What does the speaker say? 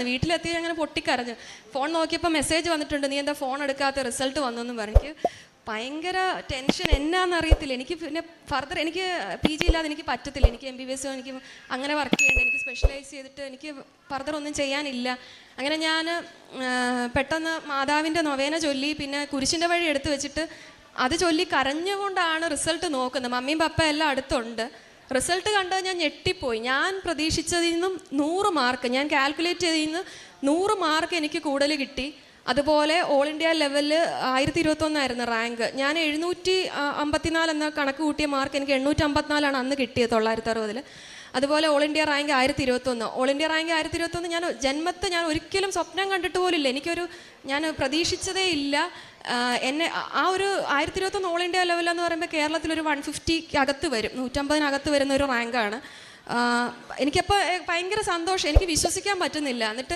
വീട്ടിലെത്തി അങ്ങനെ പൊട്ടിക്കരഞ്ഞു. ഫോൺ നോക്കിയപ്പോൾ മെസ്സേജ് വന്നിട്ടുണ്ട്, നീ എന്താ ഫോൺ എടുക്കാത്ത, റിസൾട്ട് വന്നെന്ന് പറഞ്ഞു. എനിക്ക് ഭയങ്കര ടെൻഷൻ, എന്നാന്നറിയത്തില്ല. എനിക്ക് പിന്നെ ഫർദർ എനിക്ക് PG ഇല്ലാതെ എനിക്ക് പറ്റത്തില്ല. എനിക്ക് MBBS എനിക്ക് അങ്ങനെ വർക്ക് ചെയ്യേണ്ട, എനിക്ക് സ്പെഷ്യലൈസ് ചെയ്തിട്ട് എനിക്ക് ഫർദർ ഒന്നും ചെയ്യാനില്ല. അങ്ങനെ ഞാൻ പെട്ടെന്ന് മാതാവിൻ്റെ നൊവേന ചൊല്ലി, പിന്നെ കുരിശിൻ്റെ വഴി എടുത്ത് വെച്ചിട്ട് അത് ചൊല്ലി കരഞ്ഞുകൊണ്ടാണ് റിസൾട്ട് നോക്കുന്നത്. മമ്മിയും പപ്പ എല്ലാം അടുത്തുണ്ട്. റിസൾട്ട് കണ്ടത് ഞാൻ ഞെട്ടിപ്പോയി. ഞാൻ പ്രതീക്ഷിച്ചതിൽ നിന്നും 100 മാർക്ക്, ഞാൻ കാൽക്കുലേറ്റ് ചെയ്തതിൽ 100 മാർക്ക് എനിക്ക് കൂടുതൽ കിട്ടി. അതുപോലെ ഓൾ ഇന്ത്യ ലെവലിൽ 1021 റാങ്ക്. ഞാൻ 754 എന്ന കണക്ക് കൂട്ടിയ മാർക്ക് എനിക്ക് 854 അന്ന് കിട്ടിയത് 960. അതുപോലെ all India rank 1021. All India rank 1021 ഞാൻ ജന്മത്തെ ഞാൻ ഒരിക്കലും സ്വപ്നം കണ്ടിട്ട് പോലില്ല. ഞാൻ പ്രതീക്ഷിച്ചതേ ഇല്ല. എന്നെ ആ ഒരു 1021 ഓൾ ഇന്ത്യ ലെവലെന്ന് പറയുമ്പോൾ കേരളത്തിലൊരു 150 അകത്ത് വരും, 150 വരുന്ന ഒരു റാങ്കാണ്. എനിക്കപ്പോൾ ഭയങ്കര സന്തോഷം, എനിക്ക് വിശ്വസിക്കാൻ പറ്റുന്നില്ല. എന്നിട്ട്